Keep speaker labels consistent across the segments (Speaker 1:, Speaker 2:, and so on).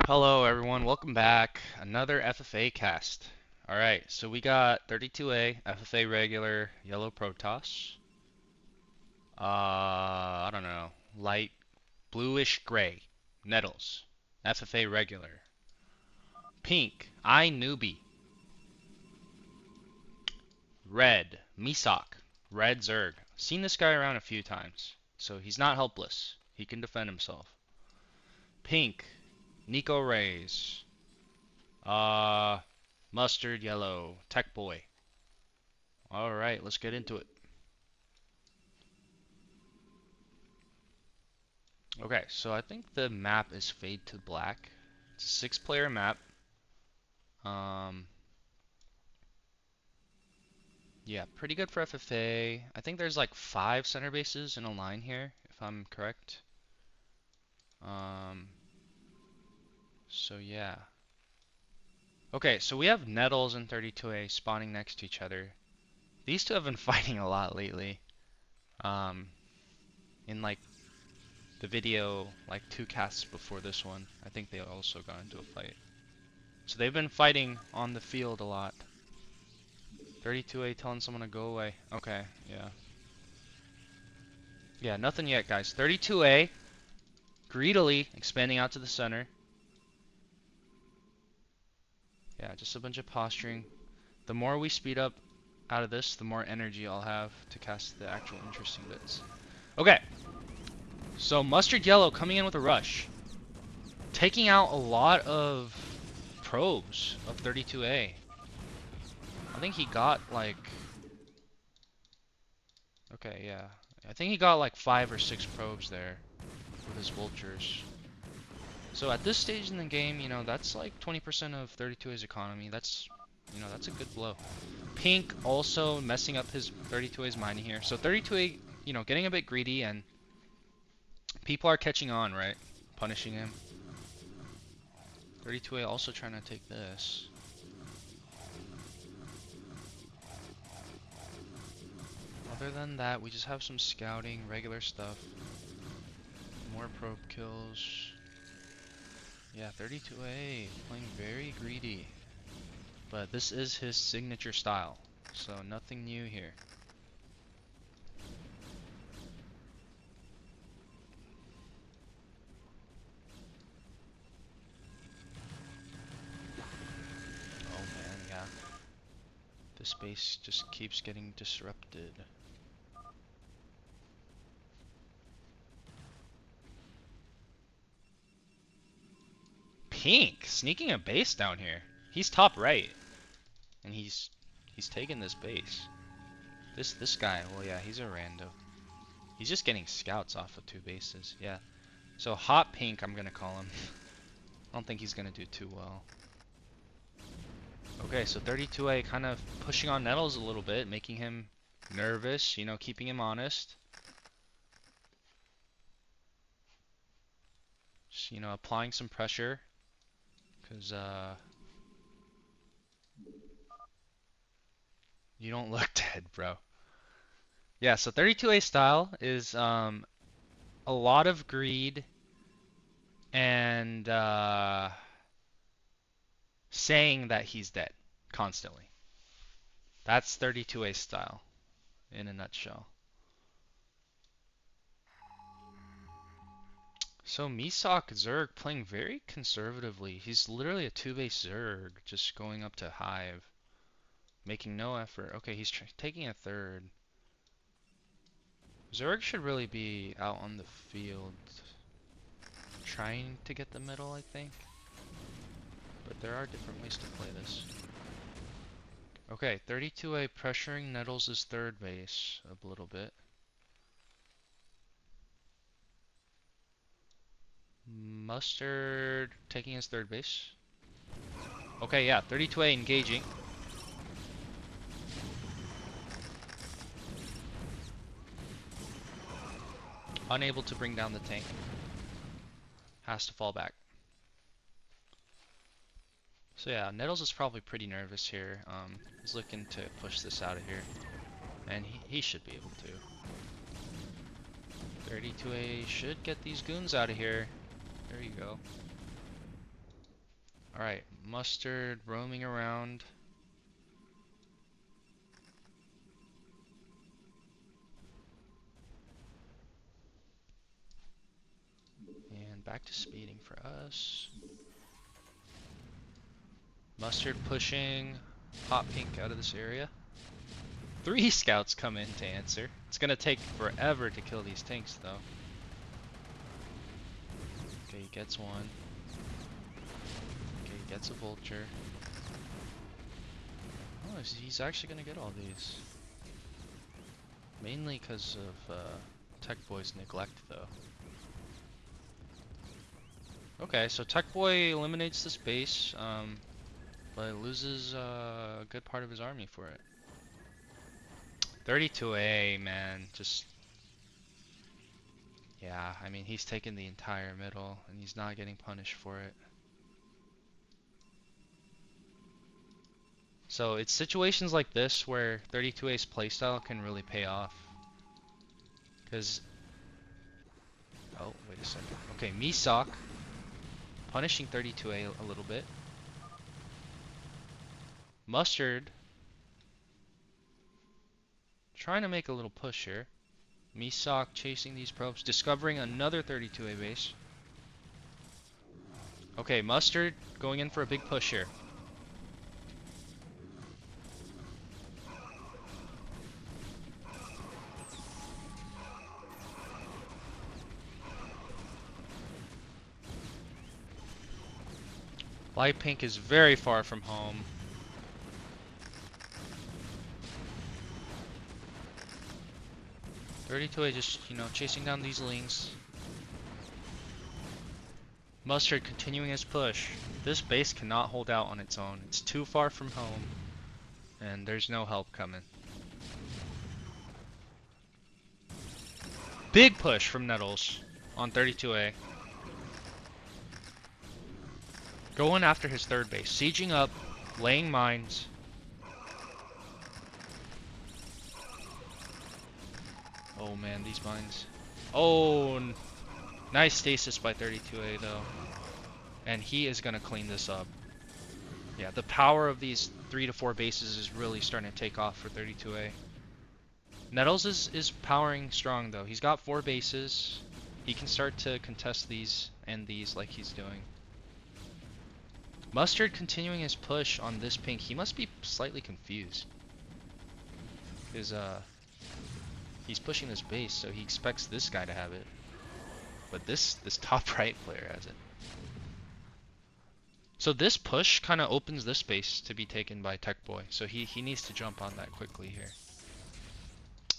Speaker 1: Hello everyone, welcome back. Another FFA cast. Alright, so we got 32A, FFA regular, yellow Protoss. I don't know, light bluish gray, Nettles, FFA regular. Pink, I newbie. Red, Misak, red Zerg. Seen this guy around a few times, so he's not helpless. He can defend himself. Pink, Nico Rays. Uh, Mustard yellow, Tech Boy. Alright, let's get into it. Okay, so I think the map is Fade to Black. It's a 6-player map. Um, yeah, pretty good for FFA. I think there's like 5 center bases in a line here, if I'm correct. Um, so yeah. Okay, so we have Nettles and 32A spawning next to each other. These two have been fighting a lot lately. Um, in like the video, like 2 casts before this one, I think they also got into a fight. So they've been fighting on the field a lot. 32A telling someone to go away. Okay, yeah. Yeah, nothing yet, guys. 32A greedily expanding out to the center. Yeah, just a bunch of posturing. The more we speed up out of this, the more energy I'll have to cast the actual interesting bits. Okay, so Mustard Yellow coming in with a rush. Taking out a lot of probes of 32A. I think he got like... Okay, yeah. I think he got like 5 or 6 probes there with his vultures. So at this stage in the game, you know, that's like 20% of 32A's economy. That's, you know, that's a good blow. Pink also messing up his 32A's mining here. So 32A, you know, getting a bit greedy, and people are catching on, right? Punishing him. 32A also trying to take this. Other than that, we just have some scouting, regular stuff. More probe kills. Yeah, 32A playing very greedy. But this is his signature style, so nothing new here. Oh man, yeah. The space just keeps getting disrupted. Pink sneaking a base down here. He's top right, and he's taking this base. This guy, well yeah, he's a rando. He's just getting scouts off of 2 bases. Yeah. So hot pink, I'm gonna call him. I don't think he's gonna do too well. Okay, so 32A kind of pushing on Nettles a little bit, making him nervous, you know, keeping him honest. Just, you know, applying some pressure. Because, you don't look dead, bro. Yeah, so 32A style is, a lot of greed and, saying that he's dead constantly. That's 32A style in a nutshell. So Misak Zerg playing very conservatively. He's literally a 2-base Zerg just going up to Hive. Making no effort. Okay, he's taking a third. Zerg should really be out on the field trying to get the middle, I think. But there are different ways to play this. Okay, 32A pressuring Nettles' third base a little bit. Mustard taking his third base. Okay, yeah, 32A engaging. Unable to bring down the tank. Has to fall back. So yeah, Nettles is probably pretty nervous here. He's looking to push this out of here. And he should be able to. 32A should get these goons out of here. There you go. Alright, Mustard roaming around. And back to speeding for us. Mustard pushing Hot Pink out of this area. 3 scouts come in to answer. It's gonna take forever to kill these tanks though. Okay, he gets one. Okay, he gets a vulture. Oh, he's actually gonna get all these. Mainly because of Tech Boy's neglect though. Okay, so Tech Boy eliminates this base, but loses a good part of his army for it. 32A, man, just... Yeah, I mean, he's taken the entire middle, and he's not getting punished for it. So it's situations like this where 32A's playstyle can really pay off. Because... Oh, wait a second. Okay, Misak punishing 32A a little bit. Mustard trying to make a little push here. Misak chasing these probes, discovering another 32A base. Okay, Mustard going in for a big push here. Light Pink is very far from home. .32A just, you know, chasing down these lings. Mustard continuing his push. This base cannot hold out on its own. It's too far from home, and there's no help coming. Big push from Nettles on 32A. Going after his third base. Sieging up, laying mines. Oh man, these mines. Oh, nice stasis by 32A though. And he is going to clean this up. Yeah, the power of these 3 to 4 bases is really starting to take off for 32A. Nettles is powering strong though. He's got 4 bases. He can start to contest these and these like he's doing. Mustard continuing his push on this pink. He must be slightly confused. Because he's pushing this base, so he expects this guy to have it. But this top right player has it. So this push kind of opens this base to be taken by Tech Boy. So he needs to jump on that quickly here.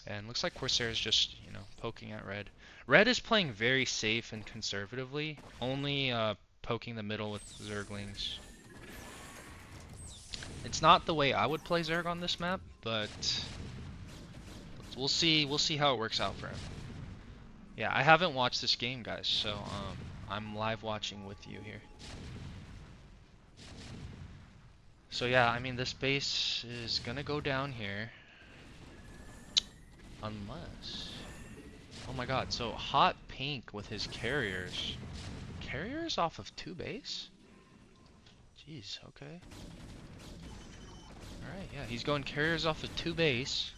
Speaker 1: And looks like Corsair is just, you know, poking at Red. Red is playing very safe and conservatively, only poking the middle with Zerglings. It's not the way I would play Zerg on this map, but we'll see how it works out for him. Yeah, I haven't watched this game, guys, so I'm live watching with you here. So yeah, I mean, this base is gonna go down here. Unless... Oh my god, so Hot Pink with his carriers. Carriers off of 2 base? Jeez, okay. Alright, yeah, he's going carriers off of 2 base.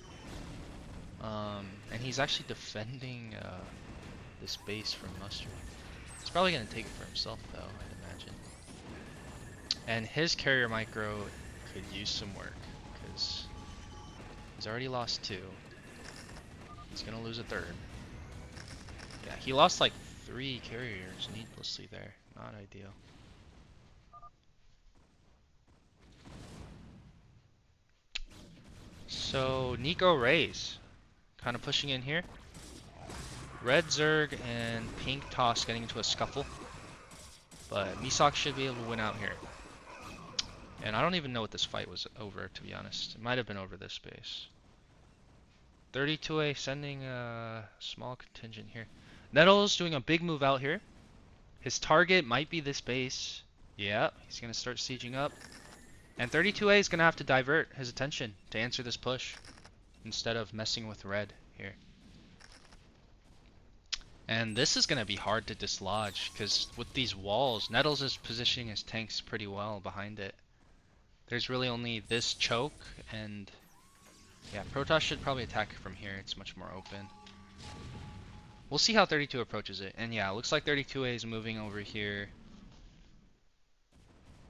Speaker 1: And he's actually defending this base from Mustard. He's probably going to take it for himself though, I'd imagine. And his carrier micro could use some work, because he's already lost 2. He's going to lose a 3rd. Yeah, he lost like 3 carriers needlessly there. Not ideal. So, Nico Rays kind of pushing in here. Red Zerg and Pink Toss getting into a scuffle. But Misak should be able to win out here. And I don't even know what this fight was over, to be honest. It might have been over this base. 32A sending a small contingent here. Nettles doing a big move out here. His target might be this base. Yeah, he's going to start sieging up. And 32A is going to have to divert his attention to answer this push instead of messing with Red here. And this is going to be hard to dislodge, because with these walls, Nettles is positioning his tanks pretty well behind it. There's really only this choke, and yeah, Protoss should probably attack from here. It's much more open. We'll see how 32 approaches it. And yeah, it looks like 32A is moving over here.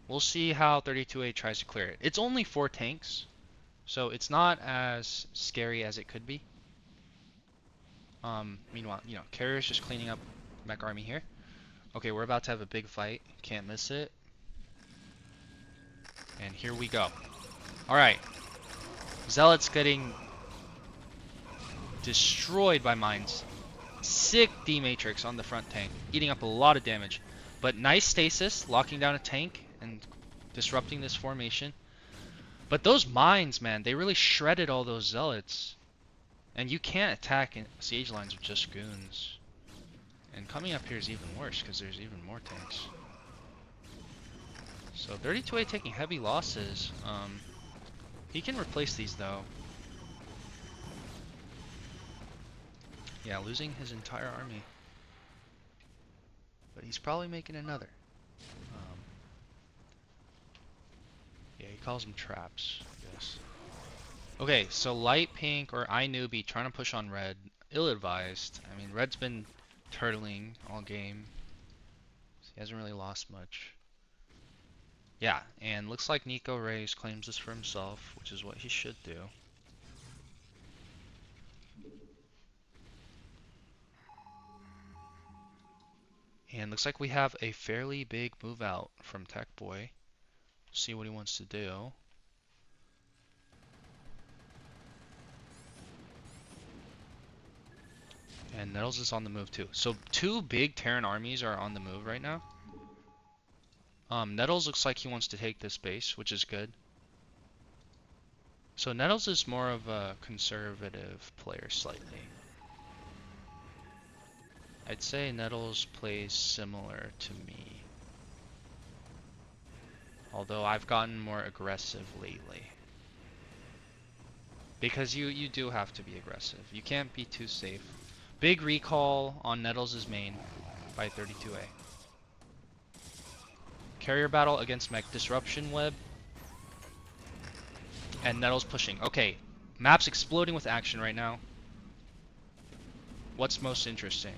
Speaker 1: We'll see how 32A tries to clear it. It's only 4 tanks, so it's not as scary as it could be. Meanwhile, you know, Carrier's just cleaning up mech army here. Okay, we're about to have a big fight. Can't miss it. And here we go. Alright. Zealot's getting destroyed by mines. Sick D-Matrix on the front tank, eating up a lot of damage. But nice stasis, locking down a tank and disrupting this formation. But those mines, man, they really shredded all those Zealots. And you can't attack in siege lines with just goons. And coming up here is even worse, because there's even more tanks. So 32A taking heavy losses. He can replace these though. Yeah, losing his entire army. But he's probably making another. Yeah, he calls them traps, I guess. Okay, so light pink or iNewbie trying to push on red. Ill-advised. I mean, red's been turtling all game. So he hasn't really lost much. Yeah, and looks like Nico Reyes claims this for himself, which is what he should do. And looks like we have a fairly big move out from Tech Boy. See what he wants to do. And Nettles is on the move too. So 2 big Terran armies are on the move right now. Nettles looks like he wants to take this base, which is good. So Nettles is more of a conservative player slightly. I'd say Nettles plays similar to me. Although I've gotten more aggressive lately. Because you do have to be aggressive. You can't be too safe. Big recall on Nettles' main by 32A. Carrier battle against mech disruption web. And Nettles pushing. Okay, map's exploding with action right now. What's most interesting?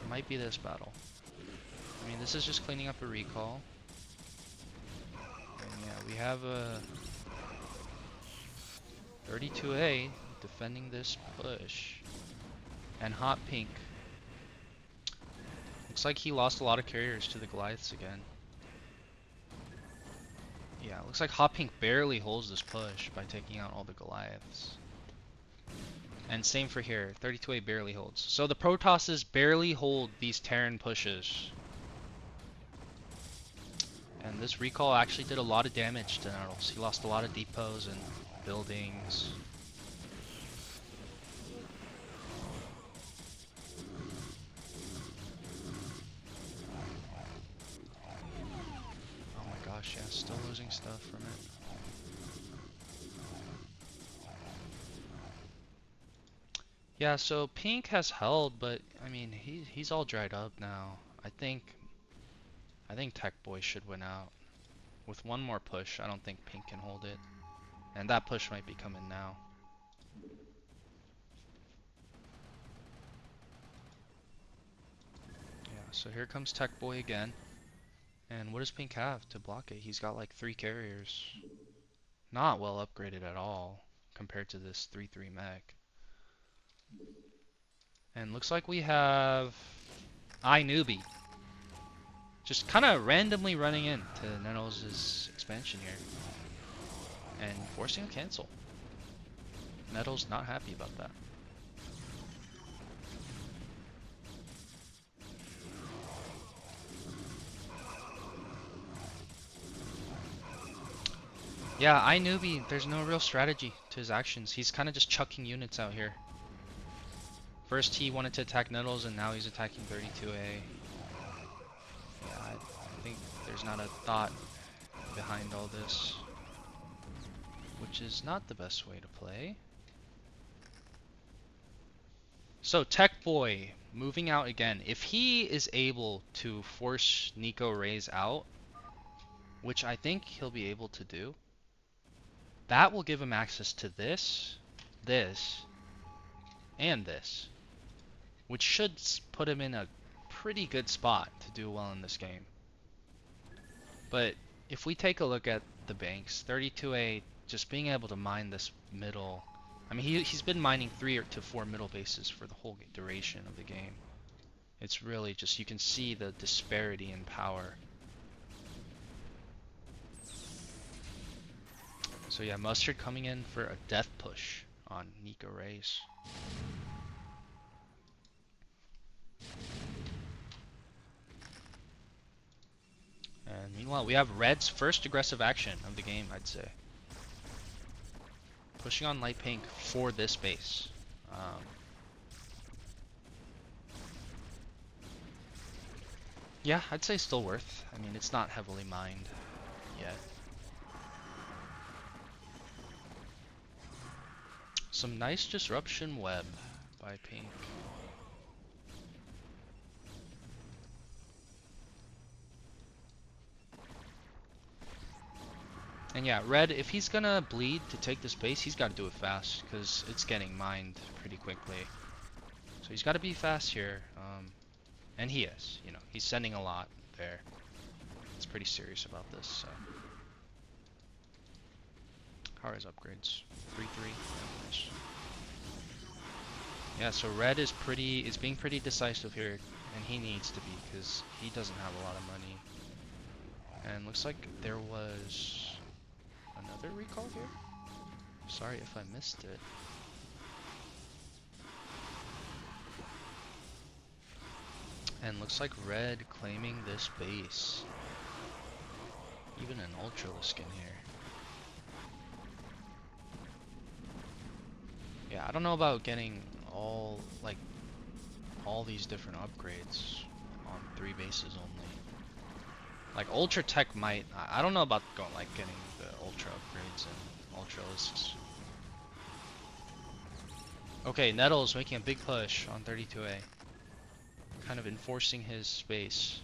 Speaker 1: It might be this battle. I mean, this is just cleaning up a recall. And yeah, we have a 32A defending this push. And hot pink. Looks like he lost a lot of carriers to the Goliaths again. Yeah, looks like hot pink barely holds this push by taking out all the Goliaths. And same for here, 32A barely holds. So the Protosses barely hold these Terran pushes. And this recall actually did a lot of damage to Nettles. He lost a lot of depots and buildings. Oh my gosh, yeah, still losing stuff from it. Yeah, so pink has held, but I mean he's all dried up now. I think Tech Boy should win out. With one more push, I don't think pink can hold it. And that push might be coming now. Yeah, so here comes Tech Boy again. And what does pink have to block it? He's got like 3 carriers. Not well upgraded at all compared to this 3-3 mech. And looks like we have iNewbie. Just kind of randomly running in to Nettles' expansion here. And forcing a cancel. Nettles not happy about that. Yeah, iNewbie, there's no real strategy to his actions. He's kind of just chucking units out here. First he wanted to attack Nettles and now he's attacking 32A. Yeah, I think there's not a thought behind all this. Which is not the best way to play. So Tech Boy moving out again. If he is able to force Nico Rays out, which I think he'll be able to do, that will give him access to this, this, and this, which should put him in a pretty good spot to do well in this game. But if we take a look at the banks, 32A just being able to mine this middle. I mean, he's been mining 3 to 4 middle bases for the whole duration of the game. It's really just, you can see the disparity in power. So yeah, Mustard coming in for a death push on Nico Rays. And meanwhile, we have Red's first aggressive action of the game, I'd say. Pushing on Light Pink for this base. Yeah, I'd say still worth. I mean, it's not heavily mined yet. Some nice disruption web by Pink. And yeah, Red, if he's gonna bleed to take this base, he's gotta do it fast, because it's getting mined pretty quickly. So he's gotta be fast here. And he is, you know, he's sending a lot there. He's pretty serious about this, so. Kara's upgrades. 3-3. Nice. Yeah, so Red is being pretty decisive here, and he needs to be, because he doesn't have a lot of money. And looks like there was another recall here? Sorry if I missed it. And looks like Red claiming this base. Even an Ultralisk in here. Yeah, I don't know about getting all these different upgrades on 3 bases only. Like Ultra Tech might, I don't know about getting the Ultra upgrades and Ultralisks. Okay, Nettles making a big push on 32A. Kind of enforcing his space.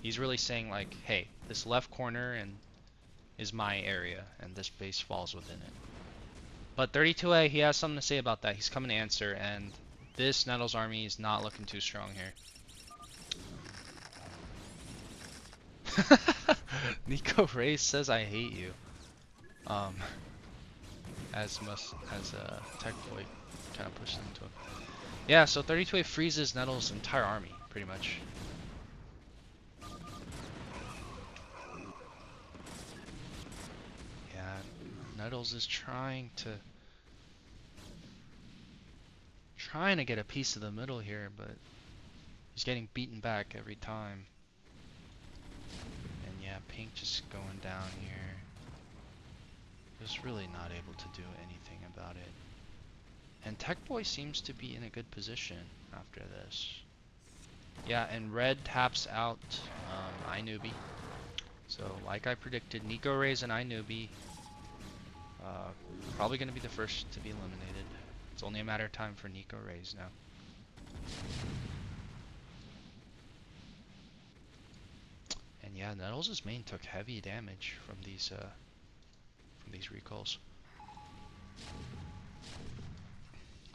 Speaker 1: He's really saying like, hey, this left corner is my area, and this base falls within it. But 32A, he has something to say about that. He's coming to answer, and this Nettles army is not looking too strong here. Nico Rays says I hate you. As Tech Boy kind of pushes into him. Yeah, so 32A freezes Nettles' entire army, pretty much. Yeah, Nettles is trying to get a piece of the middle here, but he's getting beaten back every time. And yeah, Pink just going down here. Just really not able to do anything about it. And Tech Boy seems to be in a good position after this. Yeah, and Red taps out iNewbie. So, like I predicted, Nico Rays and iNewbie probably going to be the first to be eliminated. It's only a matter of time for Nico Rays now. And yeah, Nettles' main took heavy damage from these recalls.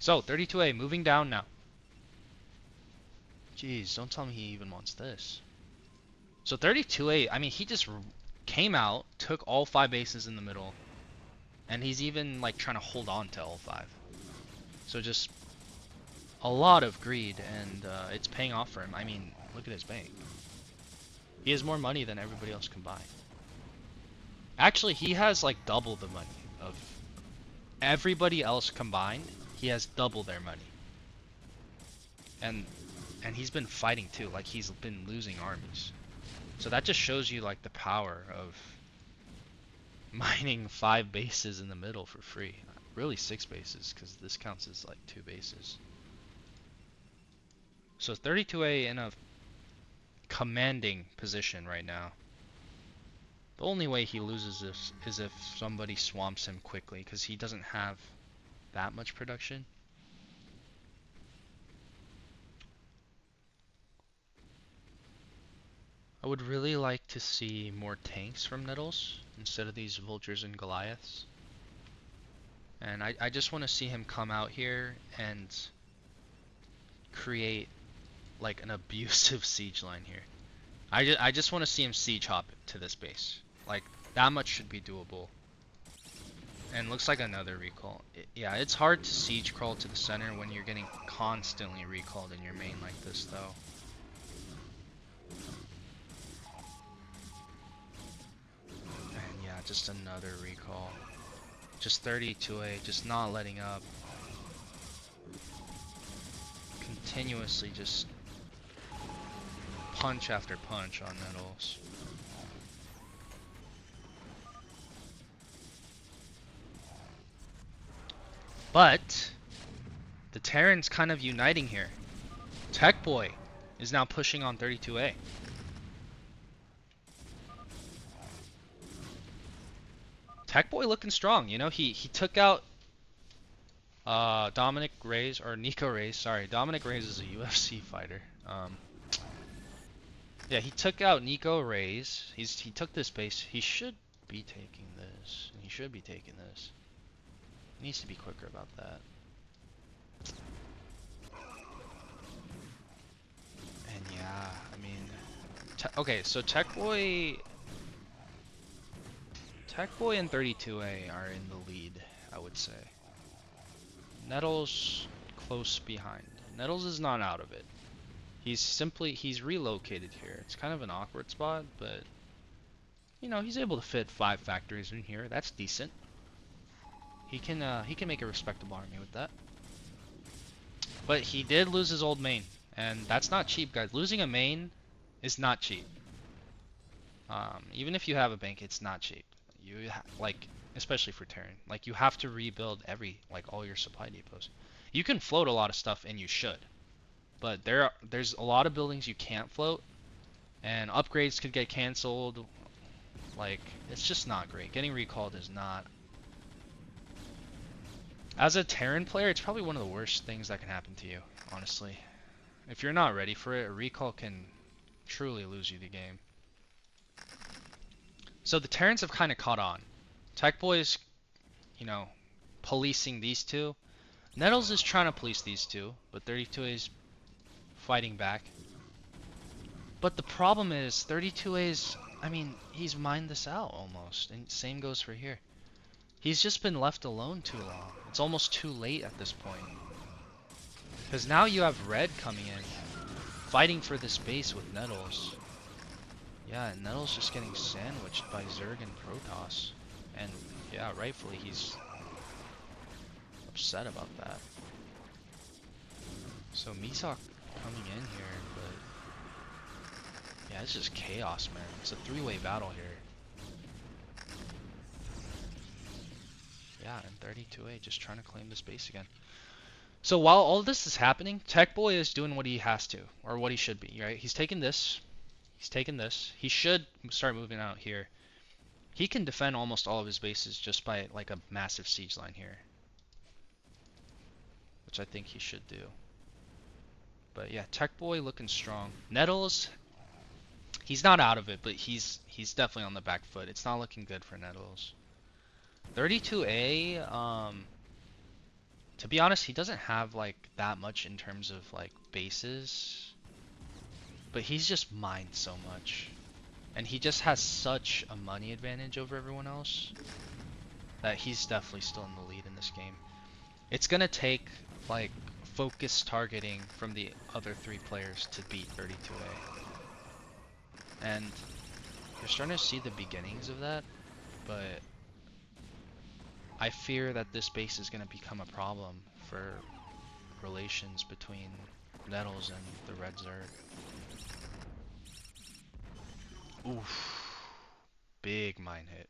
Speaker 1: So, 32A moving down now. Jeez, don't tell me he even wants this. So 32A, I mean, he just came out, took all 5 bases in the middle, and he's even like trying to hold on to all 5. So just a lot of greed, and it's paying off for him. I mean, look at his bank. He has more money than everybody else combined. Actually, he has like double the money of everybody else combined. He has double their money. And he's been fighting too, like he's been losing armies. So that just shows you like the power of mining 5 bases in the middle for free. Really 6 bases, because this counts as like 2 bases. So 32A in a commanding position right now. The only way he loses this is if somebody swamps him quickly, because he doesn't have that much production. I would really like to see more tanks from Nettles instead of these Vultures and Goliaths. And I just want to see him come out here and create like an abusive siege line here. I just want to see him siege hop to this base. Like, that much should be doable. And looks like another recall. Yeah, it's hard to siege crawl to the center when you're getting constantly recalled in your main like this, though. And yeah, just another recall. Just 32A, just not letting up. Continuously just punch after punch on Nettles. But the Terran's kind of uniting here. Tech Boy is now pushing on 32A. Tech Boy looking strong, you know, he took out Dominic Reyes, or Nico Reyes, sorry. Dominic Reyes is a UFC fighter. Yeah, he took out Nico Reyes. He took this base. He should be taking this. He should be taking this. He needs to be quicker about that. And yeah, I mean, okay, so Tech Boy and 32A are in the lead, I would say. Nettles close behind. Nettles is not out of it. He's relocated here. It's kind of an awkward spot, but you know, he's able to fit 5 factories in here. That's decent. He can make a respectable army with that. But he did lose his old main, and that's not cheap, guys. Losing a main is not cheap. Even if you have a bank, it's not cheap. Like, especially for Terran, like you have to rebuild all your supply depots. You can float a lot of stuff, and you should. But there's a lot of buildings you can't float, and upgrades could get canceled. Like, it's just not great. Getting recalled is not. As a Terran player, it's probably one of the worst things that can happen to you, honestly. If you're not ready for it, a recall can truly lose you the game. So the Terrans have kind of caught on. Tech Boy is, you know, policing these two. Nettles is trying to police these two, but 32A is fighting back. But the problem is 32A is, I mean, he's mined this out almost, and same goes for here. He's just been left alone too long. It's almost too late at this point. Because now you have Red coming in, fighting for this base with Nettles. Yeah, and Nettles just getting sandwiched by Zerg and Protoss. And yeah, rightfully he's upset about that. So Misak coming in here, but yeah, it's just chaos, man. It's a 3-way battle here. Yeah, and 32A just trying to claim this base again. So while all this is happening, Tech Boy is doing what he has to, or what he should be, right? He's taking this. He's taking this. He should start moving out here. He can defend almost all of his bases just by like a massive siege line here, which I think he should do. But yeah, Tech Boy looking strong. Nettles, he's not out of it, but he's definitely on the back foot. It's not looking good for Nettles. 32A, to be honest, he doesn't have like that much in terms of like bases, but he's just mined so much, and he just has such a money advantage over everyone else that he's definitely still in the lead in this game. It's gonna take like focused targeting from the other 3 players to beat 32A, and you're starting to see the beginnings of that, but I fear that this base is going to become a problem for relations between Nettles and the Red Zerg. Oof. Big mine hit.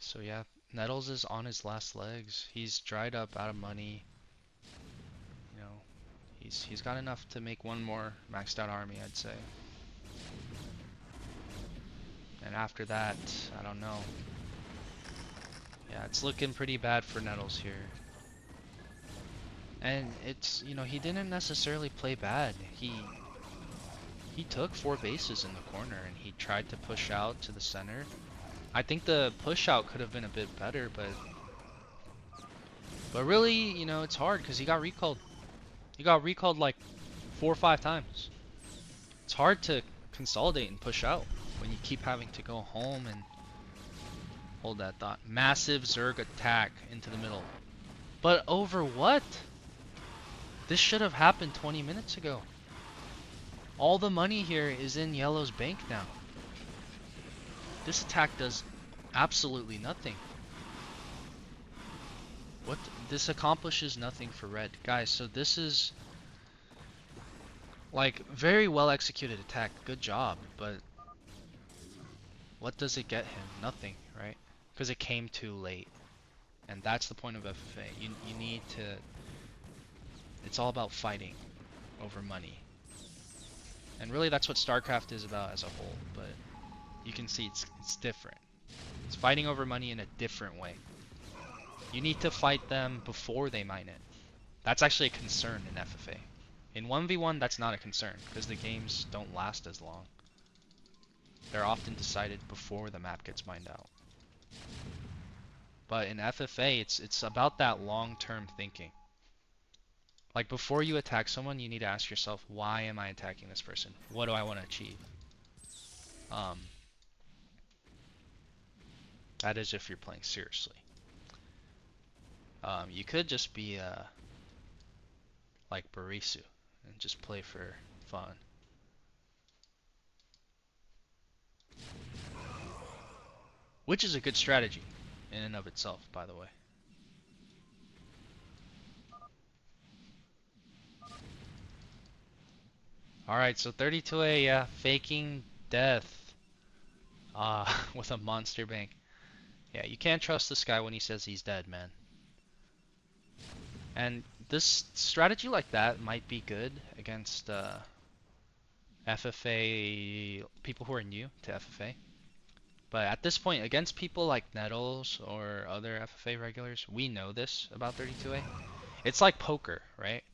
Speaker 1: So yeah, Nettles is on his last legs. He's dried up, out of money. You know, he's got enough to make one more maxed out army, I'd say. And after that, I don't know. Yeah, it's looking pretty bad for Nettles here. And it's, you know, he didn't necessarily play bad. He took 4 bases in the corner and he tried to push out to the center. I think the push out could have been a bit better, but really, you know, it's hard because he got recalled. He got recalled like 4 or 5 times. It's hard to consolidate and push out when you keep having to go home and hold that thought. Massive Zerg attack into the middle. But over what? This should have happened 20 minutes ago. All the money here is in yellow's bank now. This attack does absolutely nothing. What? This accomplishes nothing for red. Guys, so this is like very well executed attack. Good job, but what does it get him? Nothing, right? Because it came too late. And that's the point of FFA. You need to... It's all about fighting over money. And really that's what StarCraft is about as a whole, but you can see it's different. It's fighting over money in a different way. You need to fight them before they mine it. That's actually a concern in FFA. In 1v1 that's not a concern, because the games don't last as long. They're often decided before the map gets mined out. But in FFA, it's about that long-term thinking. Like before you attack someone, you need to ask yourself, why am I attacking this person? What do I want to achieve? That is if you're playing seriously. You could just be like Barisu and just play for fun. Which is a good strategy in and of itself, by the way. Alright, so 32A, yeah, faking death with a monster bank. Yeah, you can't trust this guy when he says he's dead, man. And this strategy like that might be good against FFA, people who are new to FFA. But at this point, against people like Nettles or other FFA regulars, we know this about 32A. It's like poker, right?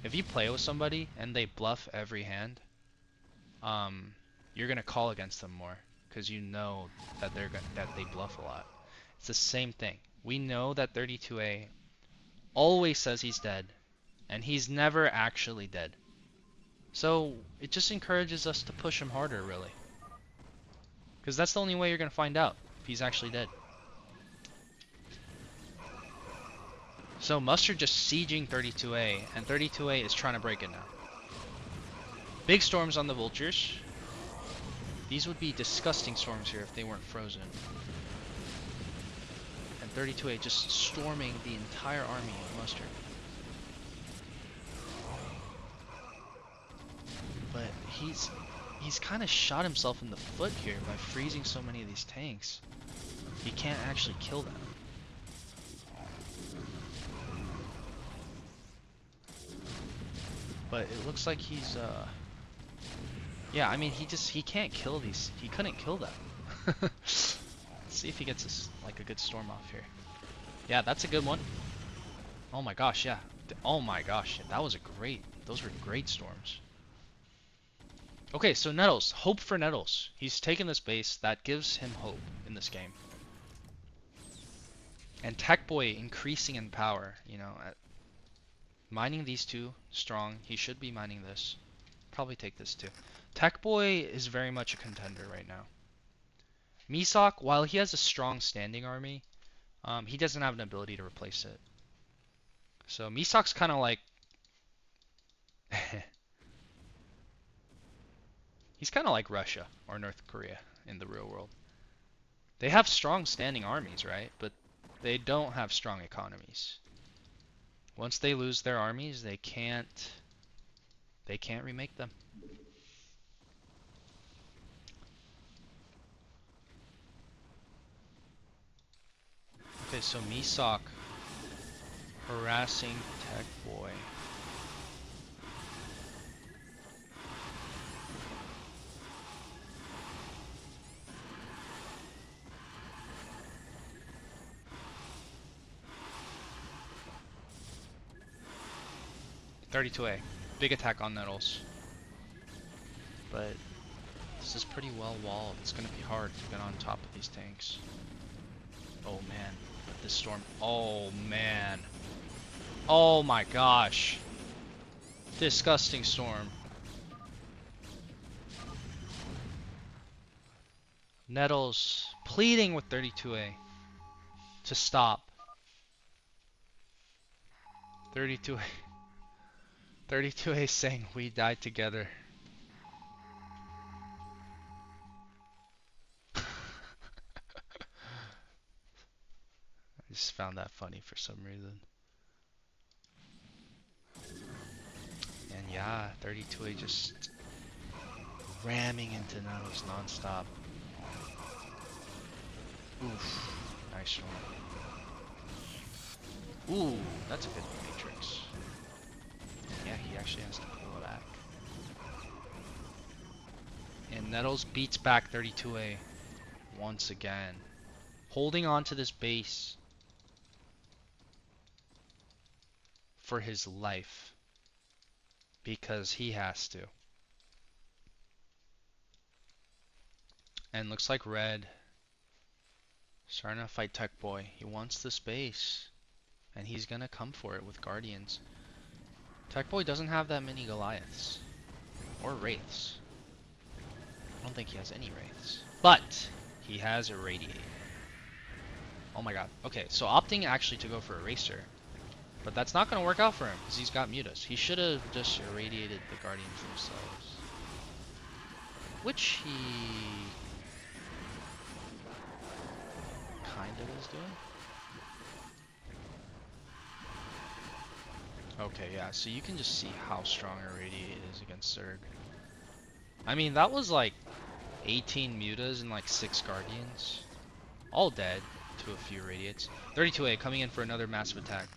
Speaker 1: If you play with somebody and they bluff every hand, you're gonna call against them more because you know that they bluff a lot. It's the same thing. We know that 32A always says he's dead, and he's never actually dead. So it just encourages us to push him harder, really. Because that's the only way you're going to find out if he's actually dead. So Mustard just sieging 32A, and 32A is trying to break it now. Big storms on the vultures. These would be disgusting storms here if they weren't frozen. And 32A just storming the entire army of Mustard. But he's kind of shot himself in the foot here by freezing so many of these tanks. He can't actually kill them. But it looks like he's yeah, I mean he can't kill these. He couldn't kill them. Let's see if he gets this like a good storm off here. Yeah, that's a good one. Oh my gosh, yeah. Oh my gosh, that was a great. Those were great storms. Okay, so Nettles, hope for Nettles. He's taken this base, that gives him hope in this game. And Tech Boy increasing in power, you know, mining these two, strong. He should be mining this. Probably take this too. Tech Boy is very much a contender right now. Misak, while he has a strong standing army, he doesn't have an ability to replace it. So Misak's kind of like... He's kind of like Russia or North Korea in the real world. They have strong standing armies, right? But they don't have strong economies. Once they lose their armies, they can't remake them. Okay, so Misak harassing Tech Boy. 32A. Big attack on Nettles. But this is pretty well walled. It's gonna be hard to get on top of these tanks. Oh man, but this storm. Oh man. Oh my gosh. Disgusting storm. Nettles pleading with 32A to stop. 32A. 32A saying we died together. I just found that funny for some reason. And yeah, 32A just ramming into Nettles non-stop. Oof, nice one. Ooh, that's a good matrix. Yeah, he actually has to pull it back. And Nettles beats back 32A once again. Holding on to this base for his life. Because he has to. And looks like Red starting to fight Tech Boy. He wants this base. And he's gonna come for it with Guardians. Tech Boy doesn't have that many Goliaths. Or Wraiths. I don't think he has any Wraiths. But he has Irradiate. Oh my god. Okay, so opting actually to go for Eraser. But that's not going to work out for him because he's got Mutas. He should have just irradiated the Guardians themselves. Which he kind of is doing. Okay, yeah, so you can just see how strong Irradiate is against Zerg. I mean, that was like 18 Mutas and like 6 Guardians. All dead to a few Irradiates. 32A coming in for another massive attack.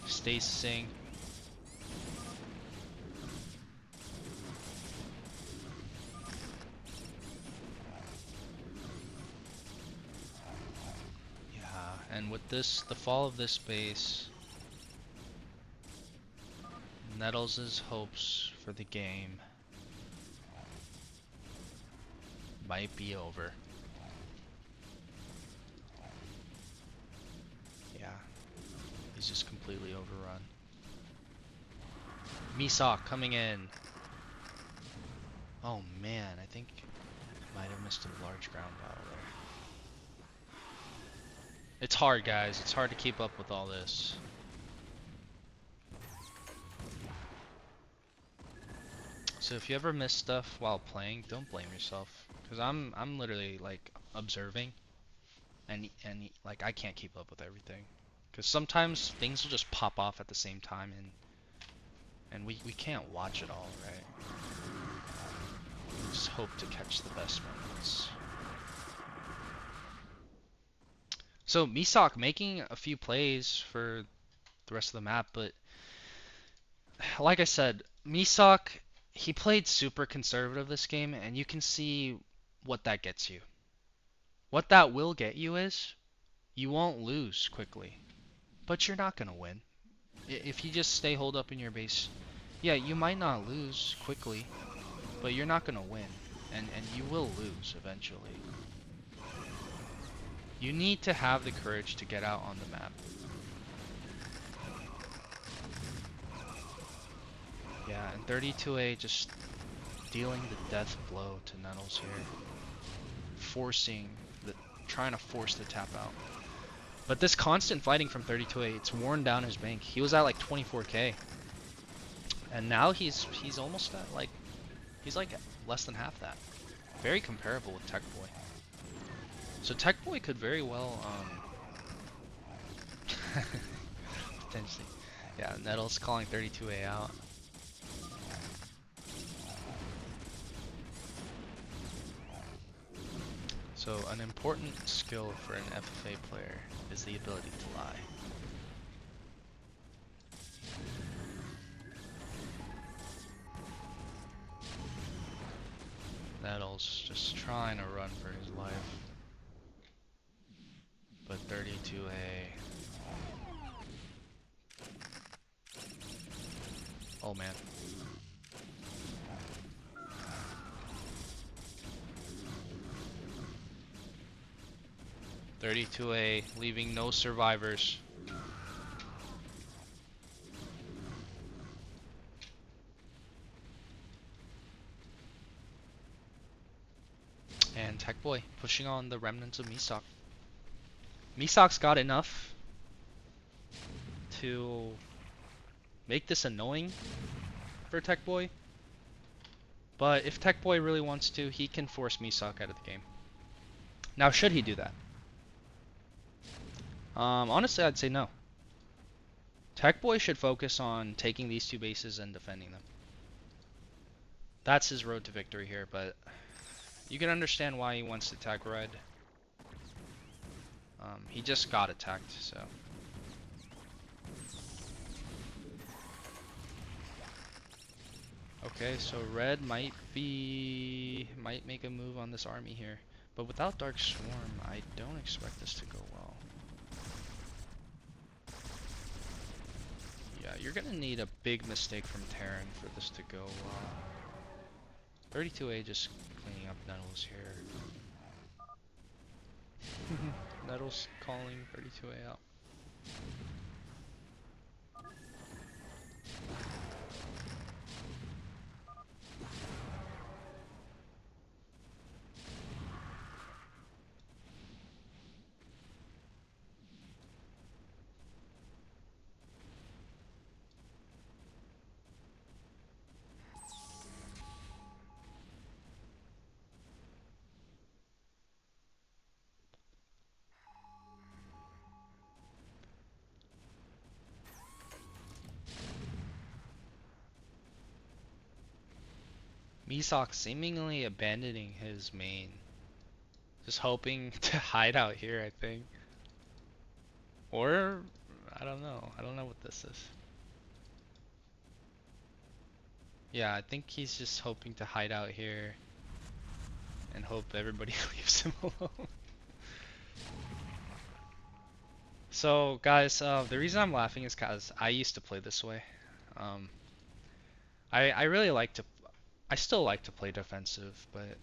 Speaker 1: Stasing. Yeah, and with this, the fall of this base, Nettles' hopes for the game might be over. Yeah, he's just completely overrun. Misak coming in. Oh man, I think might have missed a large ground battle there. It's hard, guys. It's hard to keep up with all this. So if you ever miss stuff while playing, don't blame yourself. Cause I'm literally like observing, and like I can't keep up with everything. Cause sometimes things will just pop off at the same time, and we can't watch it all, right? Just hope to catch the best moments. So Misak making a few plays for the rest of the map, but like I said, Misak, he played super conservative this game, and you can see what that gets you. What that will get you is, you won't lose quickly, but you're not gonna win. If you just stay holed up in your base, yeah, you might not lose quickly, but you're not gonna win, and you will lose eventually. You need to have the courage to get out on the map. Yeah, and 32A just dealing the death blow to Nettles here. Trying to force the tap out. But this constant fighting from 32A, it's worn down his bank. He was at like 24k. And now he's almost at like, he's like less than half that. Very comparable with Tech Boy. So Tech Boy could very well, potentially. Yeah, Nettles calling 32A out. So an important skill for an FFA player is the ability to lie. Nettles just trying to run for his life. But 32A Oh man. 32A, leaving no survivors. And Tech Boy pushing on the remnants of Misak. Misak's got enough to make this annoying for Tech Boy. But if Tech Boy really wants to, he can force Misak out of the game. Now, should he do that? Honestly, I'd say no. Tech Boy should focus on taking these two bases and defending them. That's his road to victory here, but you can understand why he wants to attack red. He just got attacked, so. Okay, so red might make a move on this army here. But without Dark Swarm, I don't expect this to go well. Yeah, you're gonna need a big mistake from Terran for this to go well. 32A just cleaning up Nettles here. Nettles calling 32A out. Misak seemingly abandoning his main. Just hoping to hide out here, I think. Or, I don't know. I don't know what this is. Yeah, I think he's just hoping to hide out here and hope everybody leaves him alone. So, guys, the reason I'm laughing is because I used to play this way. Um, I really like to, I still like to play defensive, but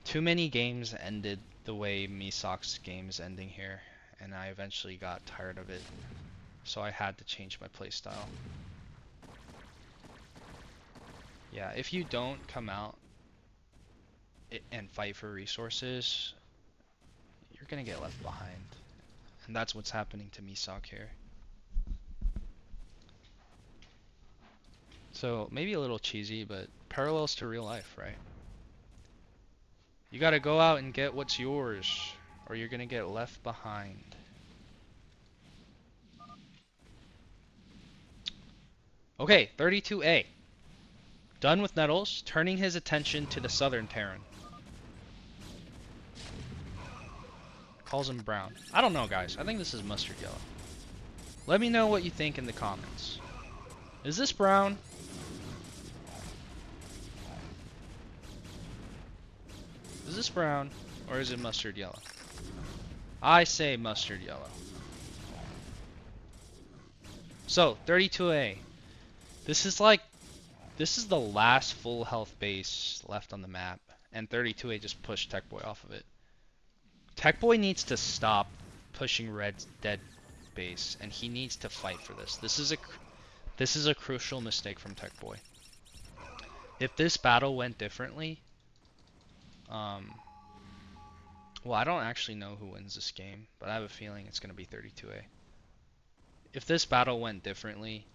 Speaker 1: too many games ended the way Misak's game is ending here, and I eventually got tired of it, so I had to change my playstyle. Yeah, if you don't come out and fight for resources, you're gonna get left behind. And that's what's happening to Misak here. So, maybe a little cheesy, but parallels to real life, right? You gotta go out and get what's yours, or you're gonna get left behind. Okay, 32A. Done with Nettles, turning his attention to the southern Terran. Calls him brown. I don't know, guys. I think this is mustard yellow. Let me know what you think in the comments. Is this brown? Is this brown, or is it mustard yellow? I say mustard yellow. So, 32A. This is the last full health base left on the map, and 32A just pushed Tech Boy off of it. Tech Boy needs to stop pushing Red's dead base, and he needs to fight for this. This is a crucial mistake from Tech Boy. If this battle went differently, well, I don't actually know who wins this game, but I have a feeling it's going to be 32A. If this battle went differently,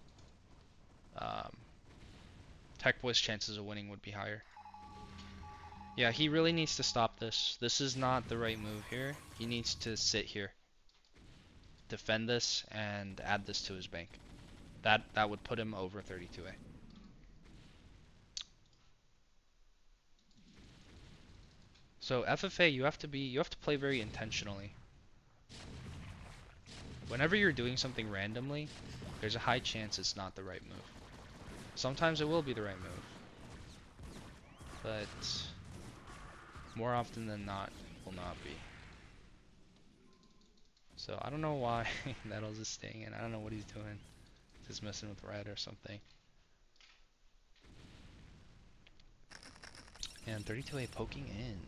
Speaker 1: Tech Boy's chances of winning would be higher. Yeah, he really needs to stop this. This is not the right move here. He needs to sit here, defend this, and add this to his bank. That would put him over 32A. So FFA, you have to play very intentionally. Whenever you're doing something randomly, there's a high chance it's not the right move. Sometimes it will be the right move, but more often than not, it will not be. So I don't know why Nettles is staying in. I don't know what he's doing. Just messing with red or something. And 32A poking in.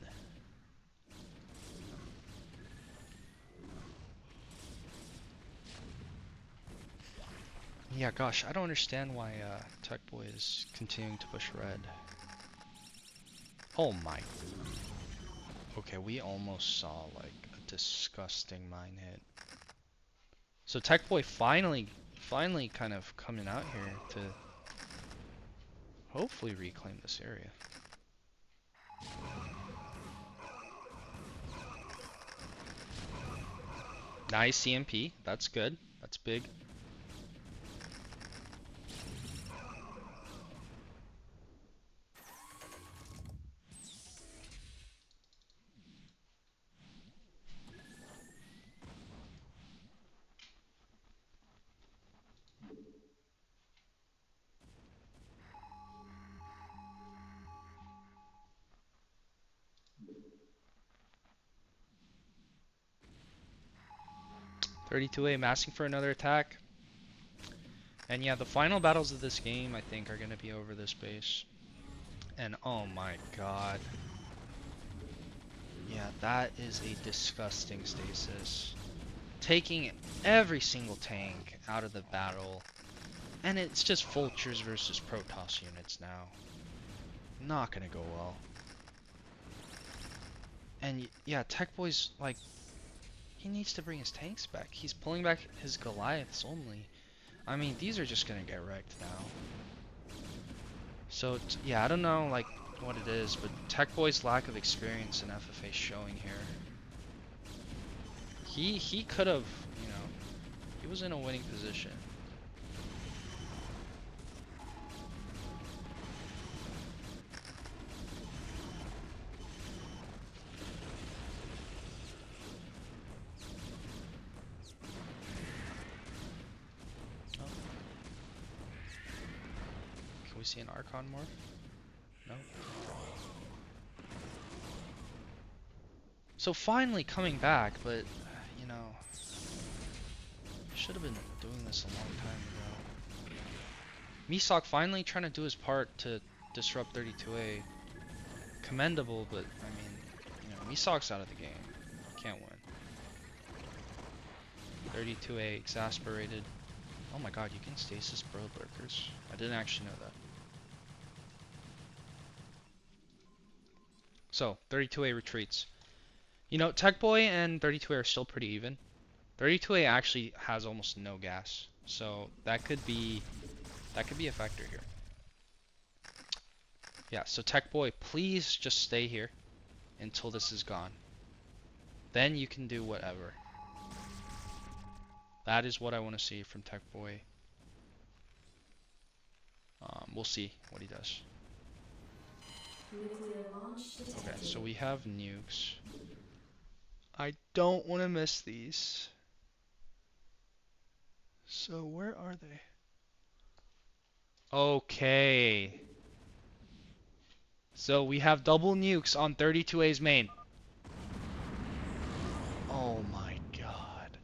Speaker 1: Yeah, gosh, I don't understand why Tech Boy is continuing to push red. Oh my. Okay, we almost saw like a disgusting mine hit. So Tech Boy finally kind of coming out here to hopefully reclaim this area. Nice CMP, that's good, that's big. .32A massing for another attack. And yeah, the final battles of this game I think are gonna be over this base. And oh my god. Yeah, that is a disgusting stasis. Taking every single tank out of the battle. And it's just Vultures versus Protoss units now. Not gonna go well. And yeah, Tech Boy's like, he needs to bring his tanks back. He's pulling back his Goliaths only. I mean, these are just gonna get wrecked now. So yeah, I don't know like what it is, but Tech Boy's lack of experience in FFA showing here. He could have, you know, he was in a winning position. Oh. Can we see an Archon morph? No. So finally coming back, but you know, should have been doing this a long time ago. Misak finally trying to do his part to disrupt 32A. Commendable, but I mean, you know, Misak's out of the game. Can't win. 32A exasperated. Oh my god, you can stasis Brood Lurkers. I didn't actually know that. So, 32A retreats. You know, Tech Boy and 32A are still pretty even. 32A actually has almost no gas, so that could be a factor here. Yeah, so Tech Boy, please just stay here until this is gone. Then you can do whatever. That is what I want to see from Tech Boy. We'll see what he does. Okay, so we have nukes. I don't want to miss these. So where are they? Okay. So we have double nukes on 32A's main. Oh my god.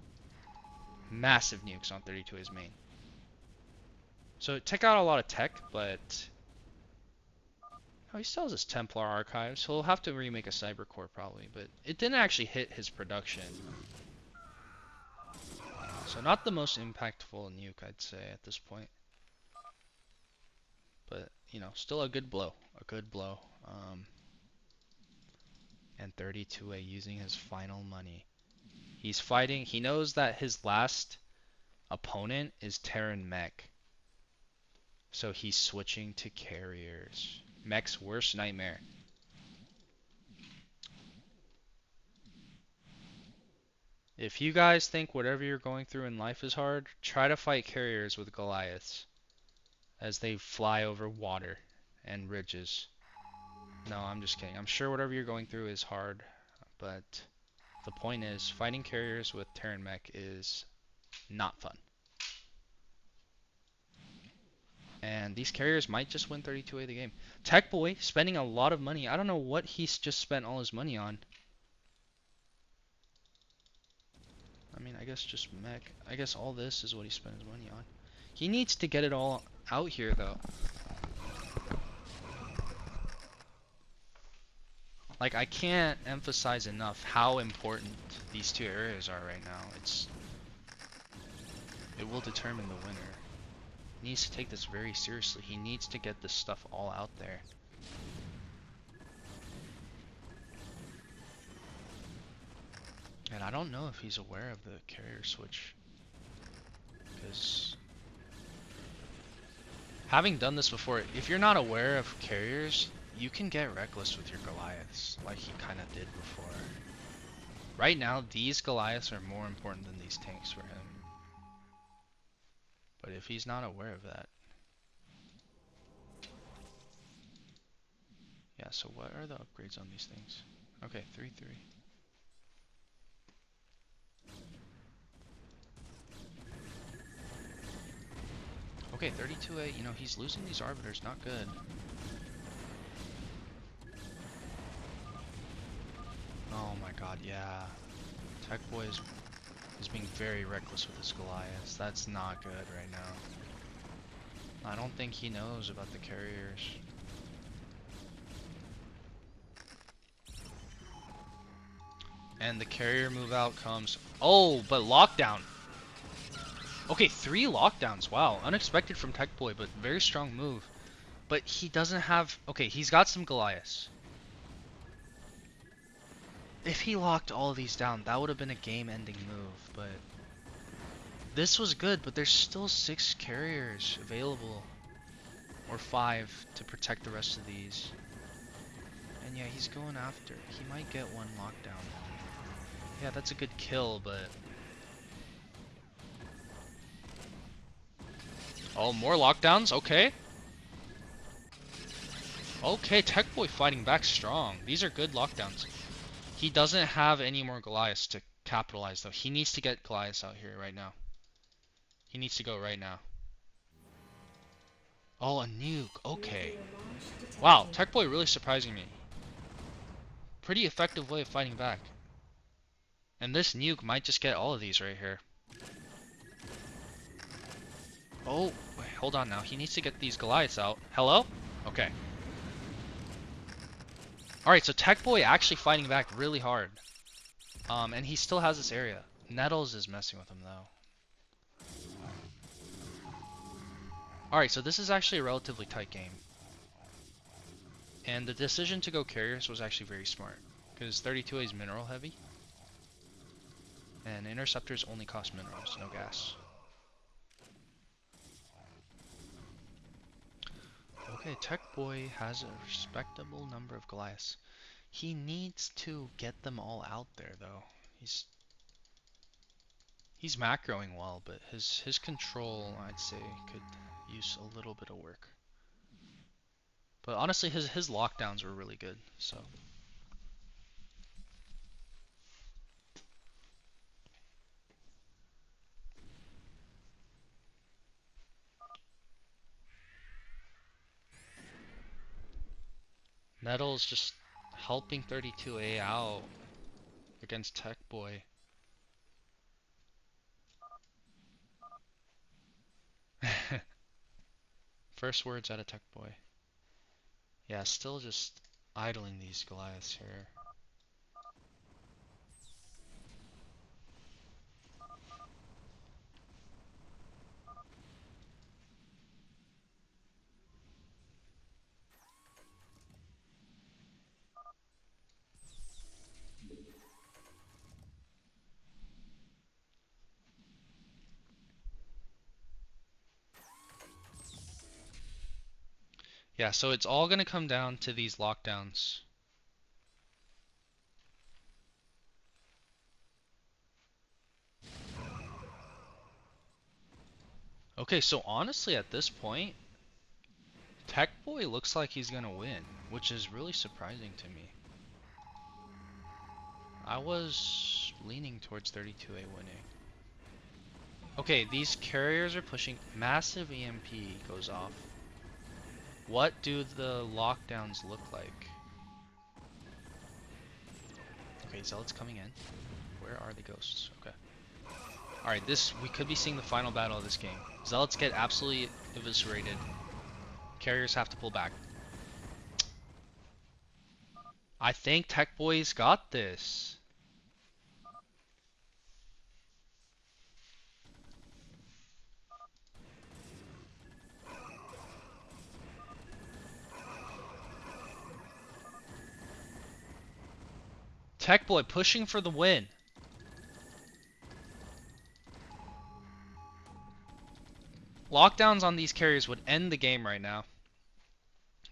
Speaker 1: Massive nukes on 32A's main. So it took out a lot of tech, but oh, he still has his Templar archives, so he'll have to remake a Cybercore probably, but it didn't actually hit his production. So not the most impactful nuke, I'd say, at this point. But, you know, still a good blow. A good blow. And 32A using his final money. He's fighting. He knows that his last opponent is Terran Mech. So he's switching to carriers. Mech's worst nightmare. If you guys think whatever you're going through in life is hard, try to fight carriers with Goliaths as they fly over water and ridges. No, I'm just kidding. I'm sure whatever you're going through is hard, but the point is, fighting carriers with Terran Mech is not fun. And these carriers might just win 32A the game. Tech Boy spending a lot of money. I don't know what he's just spent all his money on. I mean, I guess just mech. I guess all this is what he spent his money on. He needs to get it all out here, though. Like, I can't emphasize enough how important these two areas are right now. It will determine the winner. He needs to take this very seriously. He needs to get this stuff all out there. And I don't know if he's aware of the carrier switch. Because having done this before, if you're not aware of carriers, you can get reckless with your Goliaths, like he kind of did before. Right now, these Goliaths are more important than these tanks for him. But if he's not aware of that... Yeah, so what are the upgrades on these things? Okay, 3-3. Okay, 32-8, you know, he's losing these Arbiters, not good. Oh my god, yeah. Tech Boy is being very reckless with his Goliaths. That's not good right now. I don't think he knows about the carriers. And the carrier move out comes... Oh, but lockdown! Okay, 3 lockdowns, wow. Unexpected from Tech Boy, but very strong move. But he doesn't have... Okay, he's got some Goliaths. If he locked all of these down, that would have been a game-ending move, but... This was good, but there's still 6 carriers available. Or 5 to protect the rest of these. And yeah, he's going after. He might get one lockdown. Yeah, that's a good kill, but... Oh, more lockdowns? Okay. Okay, Tech Boy fighting back strong. These are good lockdowns. He doesn't have any more Goliaths to capitalize, though. He needs to get Goliaths out here right now. He needs to go right now. Oh, a nuke. Okay. Wow, Tech Boy really surprising me. Pretty effective way of fighting back. And this nuke might just get all of these right here. Oh, wait, hold on now. He needs to get these Goliaths out. Hello? Okay. Alright, so Tech Boy actually fighting back really hard. And he still has this area. Nettles is messing with him though. Alright, so this is actually a relatively tight game. And the decision to go carriers was actually very smart. Because 32A is mineral heavy. And interceptors only cost minerals, no gas. Okay, Tech Boy has a respectable number of Goliaths. He needs to get them all out there though. He's macroing well, but his control, I'd say, could use a little bit of work. But honestly, his lockdowns were really good, so. Nettles just helping 32A out against Tech Boy. First words out of Tech Boy. Yeah, still just idling these Goliaths here. Yeah, so it's all gonna come down to these lockdowns. Okay, so honestly at this point, Tech Boy looks like he's gonna win, which is really surprising to me. I was leaning towards 32A winning. Okay, these carriers are pushing. Massive EMP goes off. What do the lockdowns look like? Okay, Zealot's coming in. Where are the ghosts? Okay. Alright, we could be seeing the final battle of this game. Zealots get absolutely eviscerated. Carriers have to pull back. I think Tech Boy's got this. Tech Boy pushing for the win. Lockdowns on these carriers would end the game right now.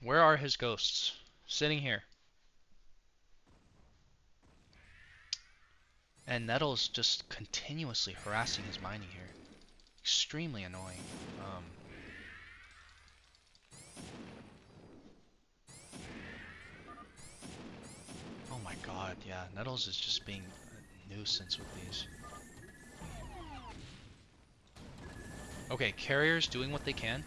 Speaker 1: Where are his ghosts? Sitting here. And Nettle's just continuously harassing his mining here. Extremely annoying. Oh my god, yeah. Nettles is just being a nuisance with these. Okay, carriers doing what they can.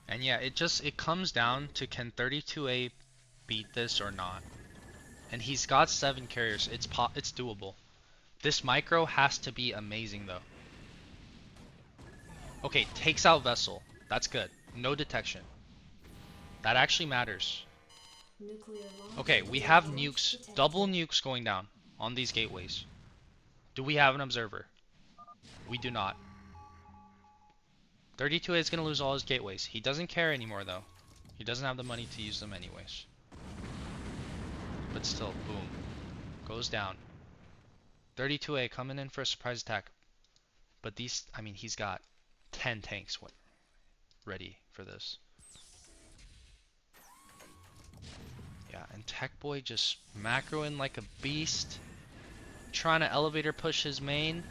Speaker 1: And yeah, it comes down to can 32A beat this or not. And he's got 7 carriers. It's doable. This micro has to be amazing though. Okay, takes out Vessel. That's good. No detection. That actually matters. Okay, we have nukes, double nukes going down on these gateways. Do we have an observer? We do not. 32A is going to lose all his gateways. He doesn't care anymore though. He doesn't have the money to use them anyways. But still, boom. Goes down. 32A coming in for a surprise attack. But these, I mean, he's got 10 tanks ready for this. Yeah, and Tech Boy just macroing like a beast. Trying to elevator push his main.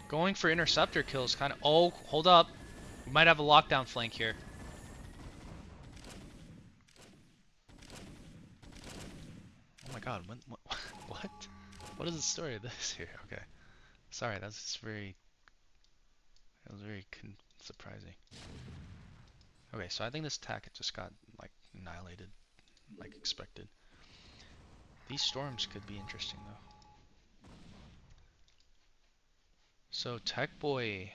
Speaker 1: Going for interceptor kills kind of... Oh, hold up. We might have a lockdown flank here. Oh my god, what? What is the story of this here? Okay. Sorry, that was very surprising. Okay, so I think this attack just got, like, annihilated, like expected. These storms could be interesting, though. So, Tech Boy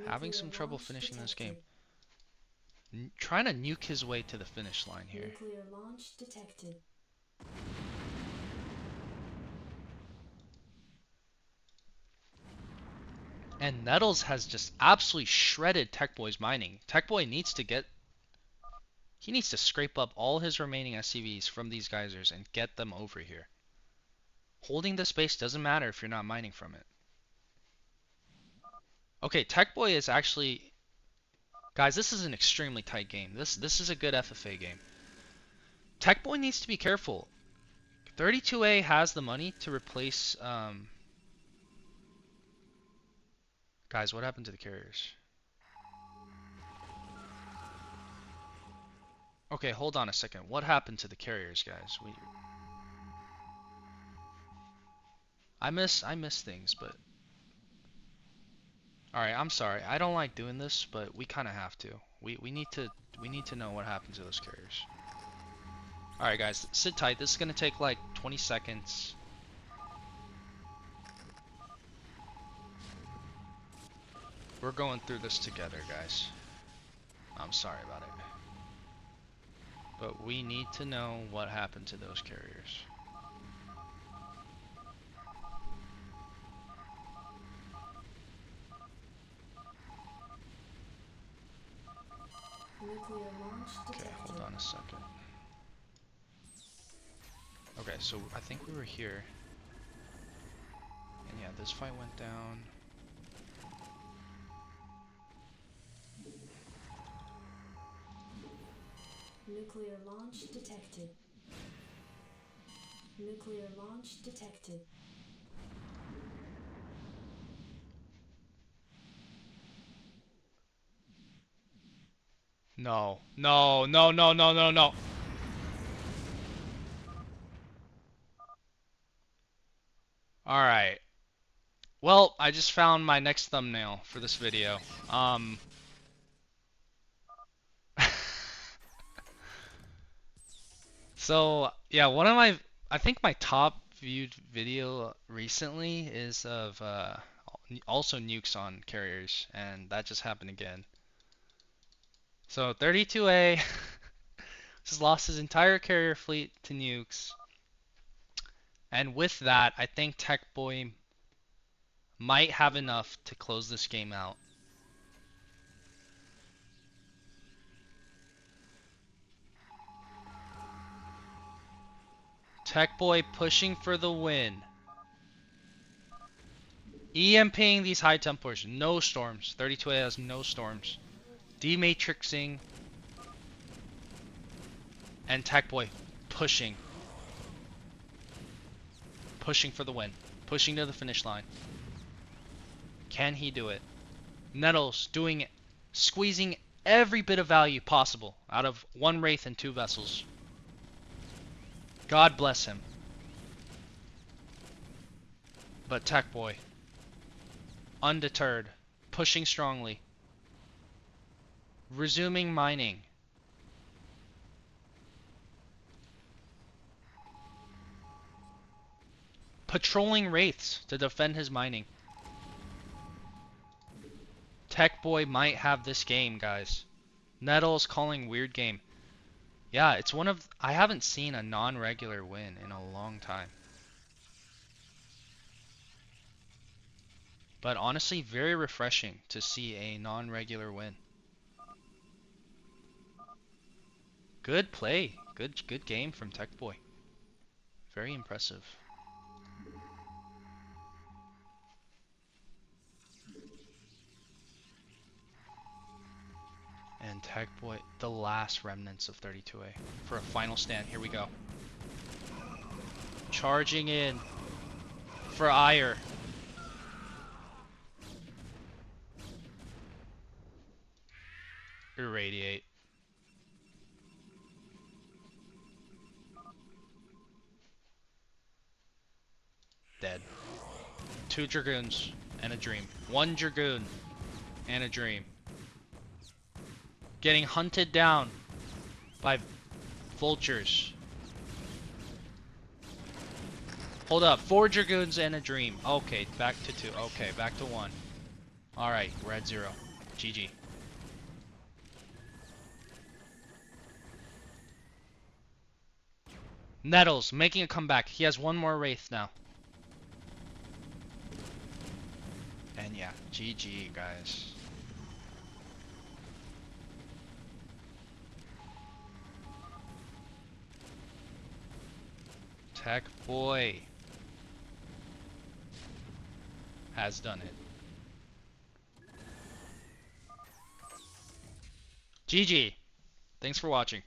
Speaker 1: having some trouble finishing this game. Trying to nuke his way to the finish line here.
Speaker 2: Nuclear launch detected.
Speaker 1: And Nettles has just absolutely shredded Tech Boy's mining. Tech Boy needs to get... He needs to scrape up all his remaining SCVs from these geysers and get them over here. Holding the space doesn't matter if you're not mining from it. Okay, Tech Boy is actually... Guys, this is an extremely tight game. This is a good FFA game. Tech Boy needs to be careful. 32A has the money to replace... Guys, what happened to the carriers? Okay, hold on a second. What happened to the carriers, guys? I miss things, but... Alright, I'm sorry. I don't like doing this, but we kind of have to. We need to know what happened to those carriers. Alright guys, sit tight. This is going to take like 20 seconds. We're going through this together, guys. I'm sorry about it. But we need to know what happened to those carriers.
Speaker 2: Nuclear launch detected.
Speaker 1: Okay, hold on a second. Okay, so I think we were here. And yeah, this fight went down.
Speaker 2: Nuclear launch detected. Nuclear launch detected.
Speaker 1: No. No, no, no, no, no, no. Alright. Well, I just found my next thumbnail for this video. So, yeah, one of my, I think my top viewed video recently is of also nukes on carriers, and that just happened again. So 32A just lost his entire carrier fleet to nukes, and with that, I think Tech Boy might have enough to close this game out. Tech Boy pushing for the win. EMPing these high Templars. No storms. 32A has no storms. Dematrixing. And Tech Boy pushing. Pushing for the win. Pushing to the finish line. Can he do it? Nettles doing it. Squeezing every bit of value possible out of one Wraith and two vessels. God bless him. But Tech Boy, undeterred, pushing strongly, resuming mining. Patrolling Wraiths to defend his mining. Tech Boy might have this game, guys. Nettles calling weird game. Yeah, it's one of... I haven't seen a non-regular win in a long time. But honestly, very refreshing to see a non-regular win. Good play. Good game from Tech Boy. Very impressive. And Tech Boy, the last remnants of 32A for a final stand. Here we go. Charging in for ire. Irradiate. Dead. Two Dragoons and a Dream. One Dragoon and a Dream. Getting hunted down by vultures. Hold up. Four Dragoons and a Dream. Okay, back to two. Okay, back to one. Alright, we're at 0. GG. Nettles making a comeback. He has one more Wraith now. And yeah, GG, guys. Tech Boy has done it. GG. Thanks for watching.